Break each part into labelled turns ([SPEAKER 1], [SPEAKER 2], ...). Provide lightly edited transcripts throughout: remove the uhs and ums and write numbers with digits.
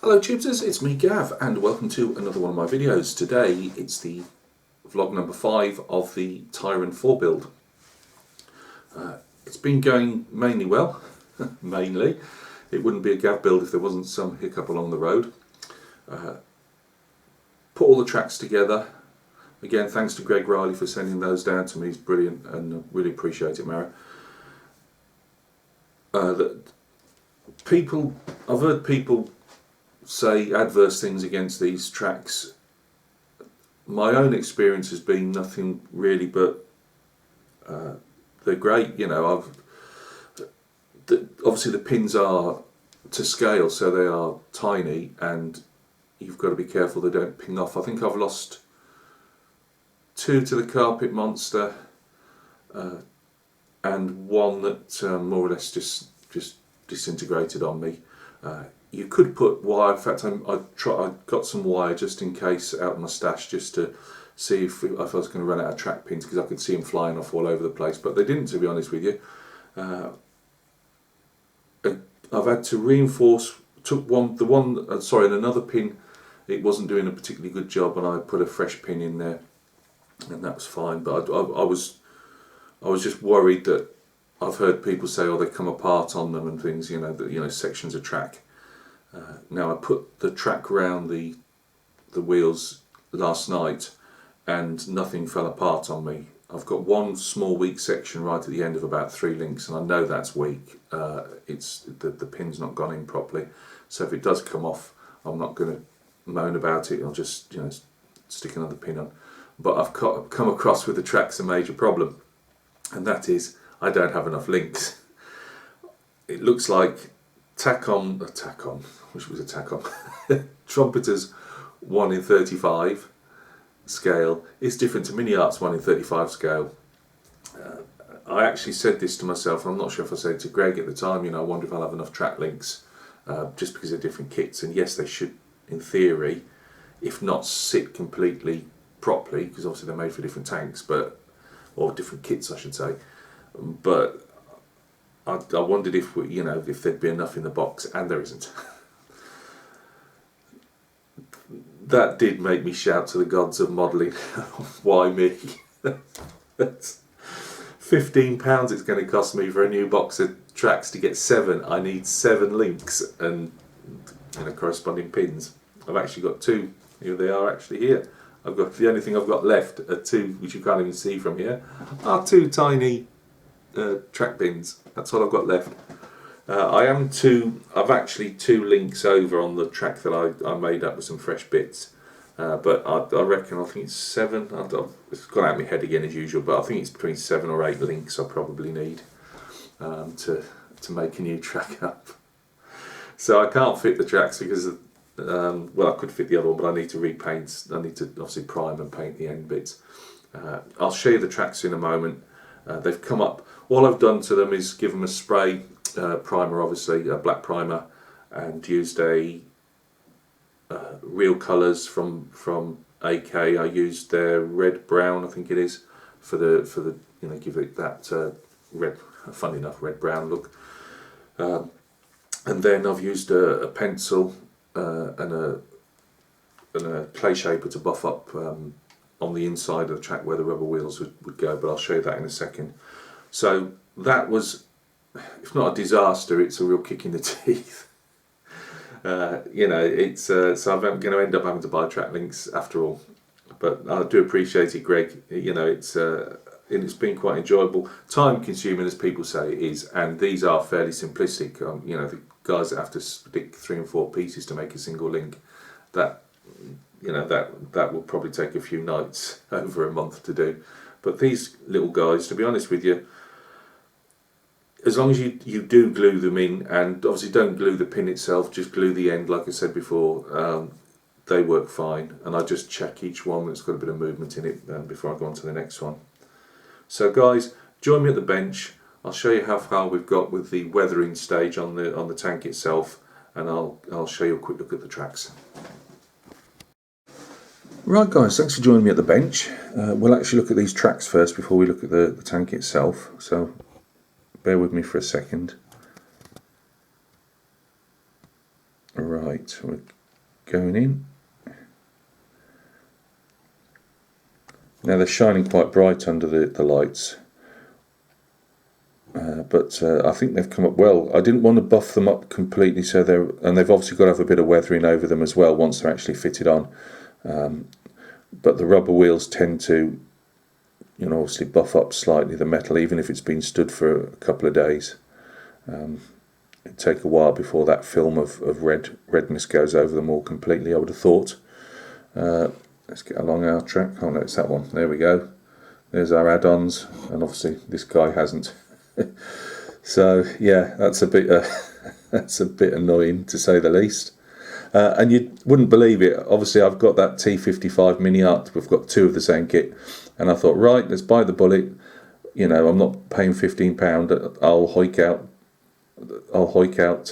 [SPEAKER 1] Hello Tubesters, it's me Gav and welcome to another one of my videos. Today it's the vlog number 5 of the Tiran 4 build. It's been going mainly well, mainly. It wouldn't be a Gav build if there wasn't some hiccup along the road. Put all the tracks together. Again, thanks to Greg Riley for sending those down to me, he's brilliant and I really appreciate it, Mara. I've heard people say adverse things against these tracks. My own experience has been nothing really, but they're great. You know, obviously the pins are to scale, so they are tiny, and you've got to be careful they don't ping off. I think I've lost 2 to the carpet monster, and one that more or less just disintegrated on me. You could put wire. In fact, I got some wire just in case out of my stash, just to see if I was going to run out of track pins, because I could see them flying off all over the place. But they didn't, to be honest with you. I've had to reinforce. Took another pin. It wasn't doing a particularly good job, and I put a fresh pin in there, and that was fine. But I was just worried that I've heard people say, oh, they come apart on them and things. You know, sections of track. Now I put the track round the wheels last night and nothing fell apart on me. I've got one small weak section right at the end of about 3 links, and I know that's weak. It's the pin's not gone in properly, so if it does come off, I'm not going to moan about it. I'll just stick another pin on. But I've come across with the tracks a major problem, and that is I don't have enough links. It looks like which was a tack-on, Trumpeter's 1 in 35 scale is different to Mini Art's 1 in 35 scale. I actually said this to myself, and I'm not sure if I said it to Greg at the time, I wonder if I'll have enough track links, just because they're different kits, and yes, they should, in theory, if not sit completely properly, because obviously they're made for different tanks, or different kits I should say, but I wondered if if there'd be enough in the box, and there isn't. That did make me shout to the gods of modelling. Why me? That's £15 it's going to cost me for a new box of tracks to get 7. I need 7 links and corresponding pins. I've actually got 2. Here they are, actually here. The only thing I've got left are 2, which you can't even see from here, are 2 tiny track pins. That's all I've got left. I've actually 2 links over on the track that I made up with some fresh bits, but I think it's 7. It's gone out of my head again as usual, but I think it's between 7 or 8 links I probably need to make a new track up. So I can't fit the tracks because I could fit the other one, but I need to repaint. I need to obviously prime and paint the end bits. I'll show you the tracks in a moment. They've come up. All I've done to them is give them a spray primer, obviously a black primer, and used real colours from AK. I used their red brown, I think it is, for the give it that red, funny enough, red brown look. And then I've used a pencil and a clay shaper to buff up on the inside of the track where the rubber wheels would go, but I'll show you that in a second. So that was, if not a disaster, it's a real kick in the teeth. So I'm going to end up having to buy track links after all. But I do appreciate it, Greg. It's been quite enjoyable. Time consuming, as people say, it is, and these are fairly simplistic. The guys that have to stick 3 and 4 pieces to make a single link, that will probably take a few nights over a month to do. But these little guys, to be honest with you, as long as you do glue them in, and obviously don't glue the pin itself, just glue the end like I said before, they work fine. And I just check each one that's got a bit of movement in it before I go on to the next one. So guys, join me at the bench. I'll show you how far we've got with the weathering stage on the tank itself, and I'll show you a quick look at the tracks. Right guys, thanks for joining me at the bench. We'll actually look at these tracks first before we look at the tank itself, so bear with me for a second. Right, Right, we're going in. Now they're shining quite bright under the lights, but I think they've come up well. I didn't want to buff them up completely, so they've obviously got to have a bit of weathering over them as well once they're actually fitted on. But the rubber wheels tend to, obviously buff up slightly the metal, even if it's been stood for a couple of days. It'd take a while before that film of redness goes over them all completely, I would have thought. Let's get along our track. Oh no, it's that one. There we go. There's our add-ons, and obviously this guy hasn't. So yeah, that's a bit annoying to say the least. And you wouldn't believe it. Obviously, I've got that Ti-67 Mini Art. We've got two of the same kit, and I thought, right, let's buy the bullet. I'm not paying £15. I'll hoik out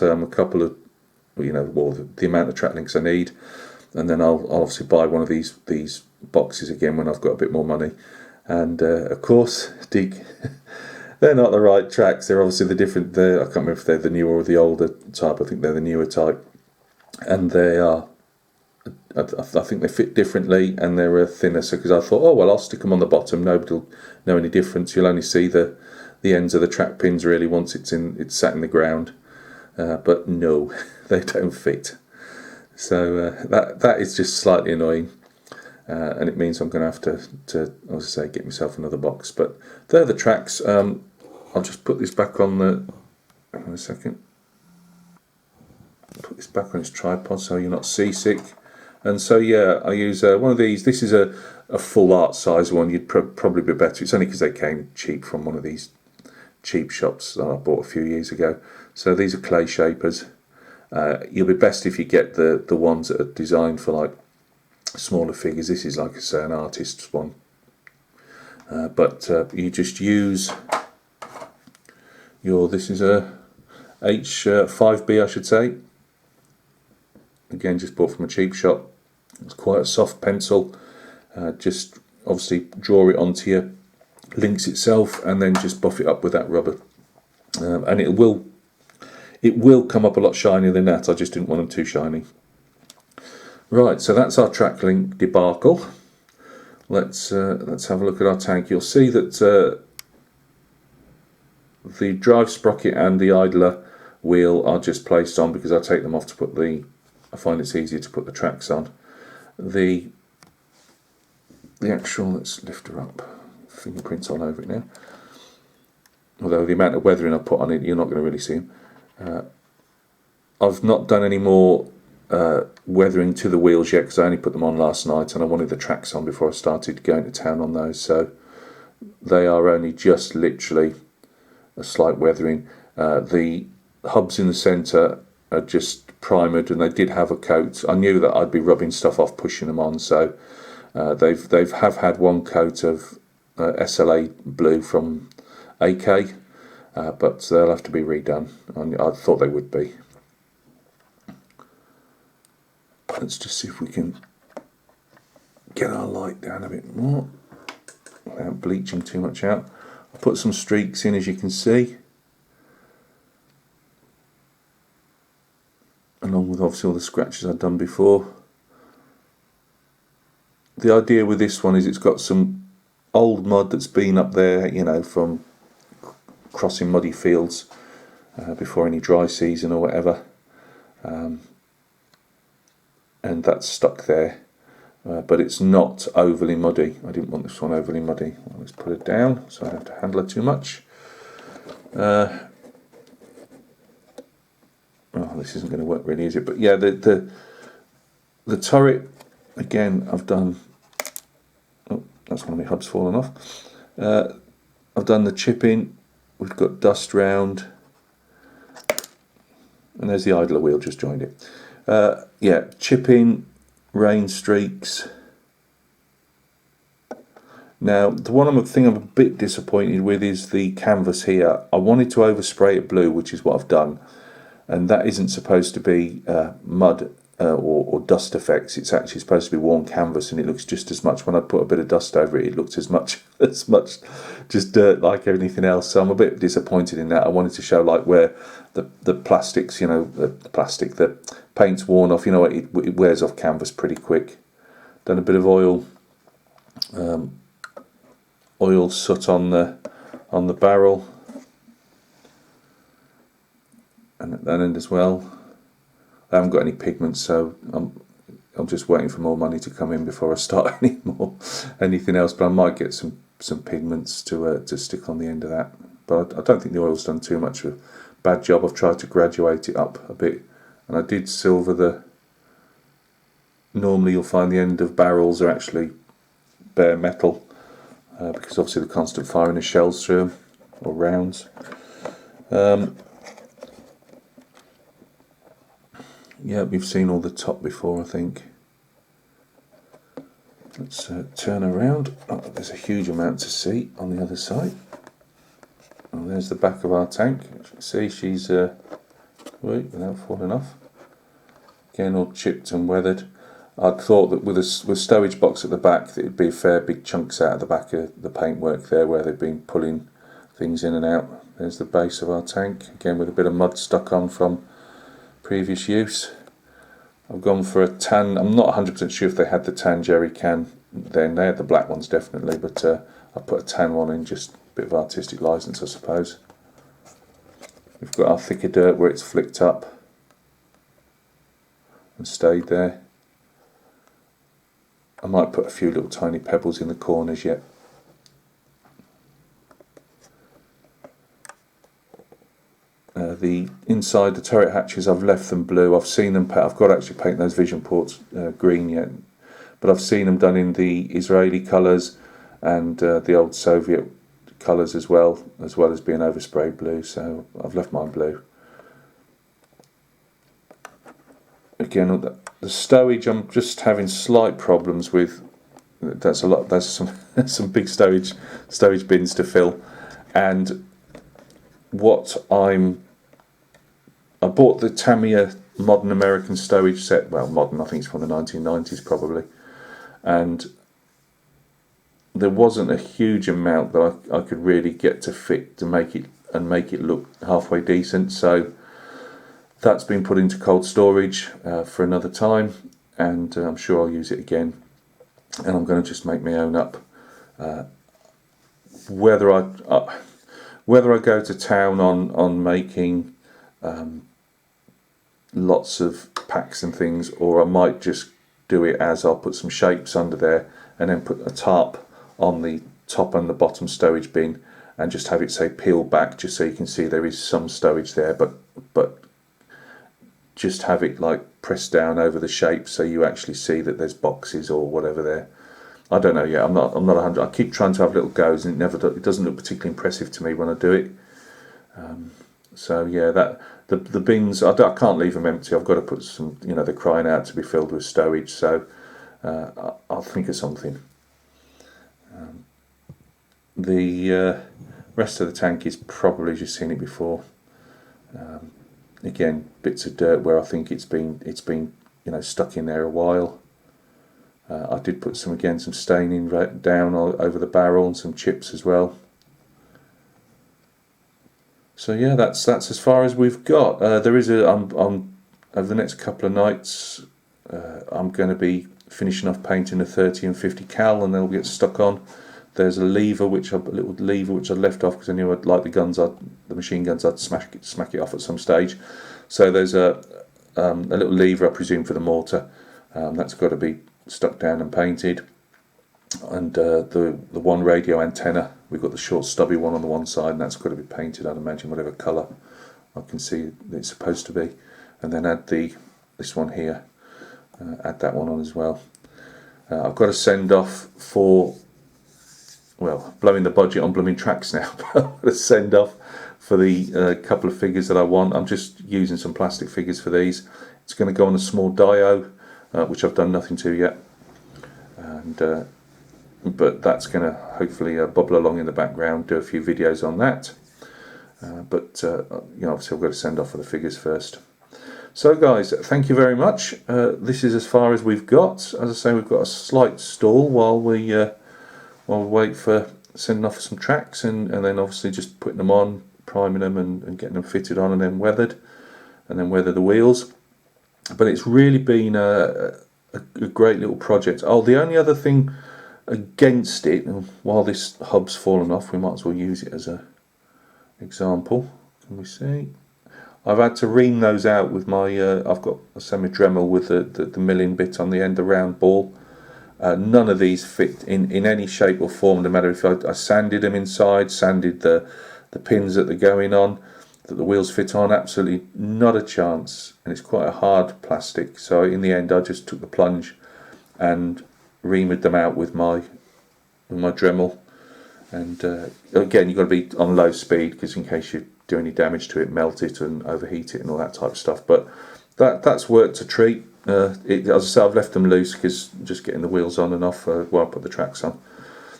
[SPEAKER 1] a couple of, the amount of track links I need. And then I'll obviously buy one of these boxes again when I've got a bit more money. And of course, they're not the right tracks. They're obviously the different. I can't remember if they're the newer or the older type. I think they're the newer type, and they are. I think they fit differently, and they're thinner. So because I thought, oh well, I'll stick them on the bottom. Nobody will know any difference. You'll only see the ends of the track pins really once it's sat in the ground. But no, they don't fit. So that is just slightly annoying, and it means I'm going to have to, as I say, get myself another box. But they're the tracks. I'll just put this back on hang on a second. Put this back on its tripod so you're not seasick. And so yeah, I use one of these. This is a full art size one. You'd probably be better. It's only because they came cheap from one of these cheap shops that I bought a few years ago. So these are clay shapers. You'll be best if you get the ones that are designed for like smaller figures. This is like I say an artist's one, but you just use this is a H5B I should say. Again, just bought from a cheap shop. It's quite a soft pencil. Just obviously draw it onto your links itself, and then just buff it up with that rubber, and it will come up a lot shinier than that. I just didn't want them too shiny. Right, so that's our track link debacle. Let's have a look at our tank. You'll see that the drive sprocket and the idler wheel are just placed on because I take them off to put I find it's easier to put the tracks on. The actual, let's lift her up. Fingerprints all over it now. Although the amount of weathering I put on it, you're not going to really see them. I've not done any more weathering to the wheels yet because I only put them on last night and I wanted the tracks on before I started going to town on those, so they are only just literally a slight weathering. The hubs in the centre are just primered and they did have a coat. I knew that I'd be rubbing stuff off pushing them on, so they've had one coat of SLA blue from AK, but they'll have to be redone. I thought they would be. Let's just see if we can get our light down a bit more without bleaching too much out. I'll put some streaks in, as you can see, along with obviously all the scratches I've done before. The idea with this one is it's got some old mud that's been up there, from crossing muddy fields before any dry season or whatever, and that's stuck there, but it's not overly muddy. I didn't want this one overly muddy. Well, let's put it down so I don't have to handle it too much. Oh, this isn't going to work really, is it? But yeah, the turret, again, I've done. Oh, that's one of my hubs falling off. I've done the chipping. We've got dust round, and there's the idler wheel, just joined it. Yeah, chipping, rain streaks. Now, the one thing I'm a bit disappointed with is the canvas here. I wanted to overspray it blue, which is what I've done, and that isn't supposed to be mud or dust effects. It's actually supposed to be worn canvas, and it looks just as much. When I put a bit of dust over it, it looked as much just dirt like anything else. So I'm a bit disappointed in that. I wanted to show like where the plastics, you know, the paint's worn off. You know, it wears off canvas pretty quick. Done a bit of oil soot on the barrel and at that end as well. I haven't got any pigments, so I'm just waiting for more money to come in before I start anything else. But I might get some pigments to stick on the end of that. But I don't think the oil's done too much of a bad job. I've tried to graduate it up a bit, and I did silver the. Normally, you'll find the end of barrels are actually bare metal because obviously the constant firing of shells through them or rounds. Yeah, we've seen all the top before, I think. Let's turn around. Oh, there's a huge amount to see on the other side. And there's the back of our tank. As you can see, she's without falling off. Again, all chipped and weathered. I'd thought that with stowage box at the back, that it'd be a fair big chunks out of the back of the paintwork there, where they've been pulling things in and out. There's the base of our tank, again with a bit of mud stuck on from previous use. I've gone for a tan. I'm not 100% sure if they had the tan jerry can then. They had the black ones definitely, but I put a tan one in, just a bit of artistic license, I suppose. We've got our thicker dirt where it's flicked up and stayed there. I might put a few little tiny pebbles in the corners yet. The inside, the turret hatches, I've left them blue. I've seen them. I've got to actually paint those vision ports green yet, but I've seen them done in the Israeli colours and the old Soviet colours as well as being oversprayed blue. So I've left mine blue. Again, the stowage, I'm just having slight problems with. That's a lot. That's some big stowage bins to fill, and what I bought the Tamiya modern American stowage set. Well, modern, I think it's from the 1990s probably, and there wasn't a huge amount that I could really get to fit to make it look halfway decent. So that's been put into cold storage for another time, and I'm sure I'll use it again. And I'm going to just make my own up. Whether I go to town on making lots of packs and things, or I might just do it as I'll put some shapes under there and then put a tarp on the top and the bottom stowage bin and just have it say peel back, just so you can see there is some stowage there, but just have it like pressed down over the shape so you actually see that there's boxes or whatever there. I don't know yet. I'm not 100. I keep trying to have little goes, and it doesn't look particularly impressive to me when I do it. So yeah, that the bins, I can't leave them empty. I've got to put some, they're crying out to be filled with stowage. So I'll think of something. The rest of the tank is probably, as you've seen it before. Again, bits of dirt where I think it's been stuck in there a while. I did put some staining down over the barrel and some chips as well. So yeah, that's as far as we've got. There is over the next couple of nights, I'm going to be finishing off painting the 30 and 50 cal, and they'll get stuck on. There's a lever which I left off because I knew I'd like the machine guns. I'd smack it off at some stage. So there's a little lever, I presume, for the mortar. That's got to be stuck down and painted. And the one radio antenna, we've got the short stubby one on the one side, and that's got to be painted, I'd imagine, whatever colour I can see that it's supposed to be. And then add this one here, add that one on as well. I've got to send off for, blowing the budget on blooming tracks now. I've got to send off for the couple of figures that I want. I'm just using some plastic figures for these. It's going to go on a small dio, which I've done nothing to yet, and but that's going to hopefully bubble along in the background, do a few videos on that. But obviously I've got to send off for the figures first. So guys, thank you very much. This is as far as we've got. As I say, we've got a slight stall while we wait for sending off some tracks, and then obviously just putting them on, priming them and getting them fitted on and then weathered, and then weather the wheels. But it's really been a great little project. Oh, the only other thing against it, and while this hub's fallen off, we might as well use it as a example. Can we see? I've had to ream those out with my, I've got a semi-Dremel with the milling bit on the end, the round ball. None of these fit in any shape or form, no matter if I sanded them inside, sanded the pins that they're going on, that the wheels fit on, absolutely not a chance. And it's quite a hard plastic, so in the end I just took the plunge and reamed them out with my Dremel. And again, you've got to be on low speed, because in case you do any damage to it, melt it and overheat it and all that type of stuff. But that's worked a treat. As I say, I've left them loose because just getting the wheels on and off while I put the tracks on.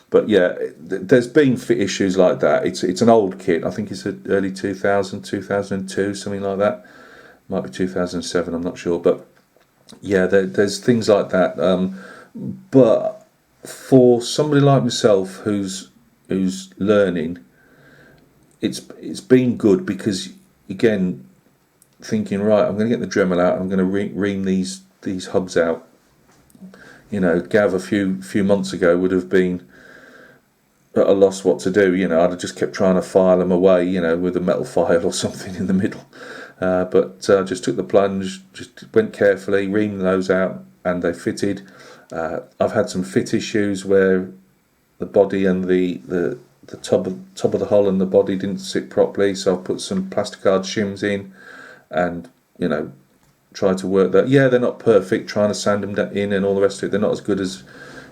[SPEAKER 1] But yeah, there's been fit issues like that. It's an old kit. I think it's early 2000, 2002, something like that. Might be 2007, I'm not sure. But yeah, there's things like that. But for somebody like myself who's learning, it's been good, because again, thinking, right, I'm going to get the Dremel out, I'm going to ream these hubs out. You know, Gav a few months ago would have been at a loss what to do. You know, I'd have just kept trying to file them away, you know, with a metal file or something in the middle. But I just took the plunge, just went carefully, reamed those out, and they fitted. I've had some fit issues where the body and the top of the hull and the body didn't sit properly, so I've put some plasticard shims in, and you know, try to work that. Yeah, they're not perfect, trying to sand them in and all the rest of it. They're not as good as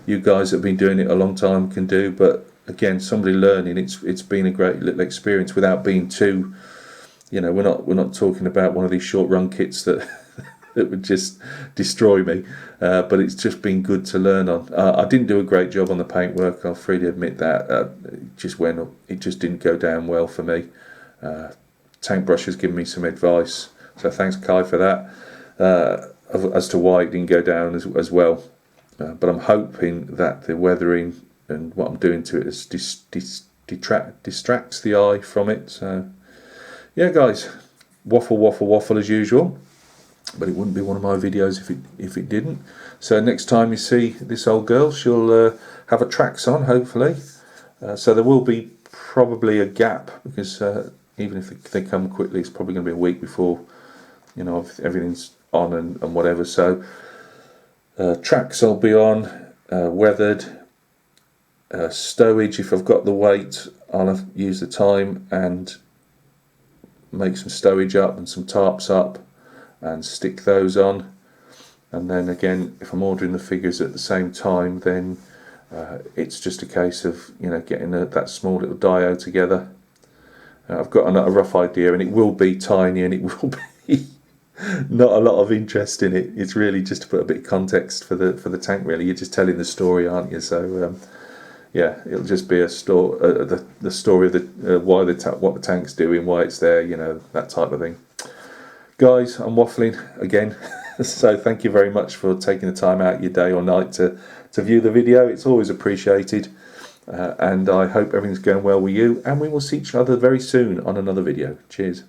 [SPEAKER 1] you guys that have been doing it a long time can do, but again, somebody learning, it's been a great little experience without being too, you know, we're not talking about one of these short run kits that that would just destroy me, but it's just been good to learn on. I didn't do a great job on the paintwork, I'll freely admit that. It just didn't go down well for me. Tank Brush has given me some advice, so thanks Kai for that, as to why it didn't go down as well. But I'm hoping that the weathering and what I'm doing to it distracts the eye from it. So yeah guys, waffle as usual, but it wouldn't be one of my videos if it didn't. So next time you see this old girl, she'll have her tracks on, hopefully. So there will be probably a gap, because even if they come quickly, it's probably going to be a week before, you know, everything's on and whatever. So tracks will be on, weathered, stowage, if I've got the weight, I'll use the time and make some stowage up and some tarps up and stick those on. And then again, if I'm ordering the figures at the same time, then it's just a case of, you know, getting that small little diode together. I've got a rough idea, and it will be tiny, and it will be not a lot of interest in it. It's really just to put a bit of context for the tank. Really, you're just telling the story, aren't you? So yeah, it'll just be the story of what the tank's doing, why it's there, you know, that type of thing. Guys, I'm waffling again. So thank you very much for taking the time out your day or night to view the video. It's always appreciated, and I hope everything's going well with you, and we will see each other very soon on another video. Cheers.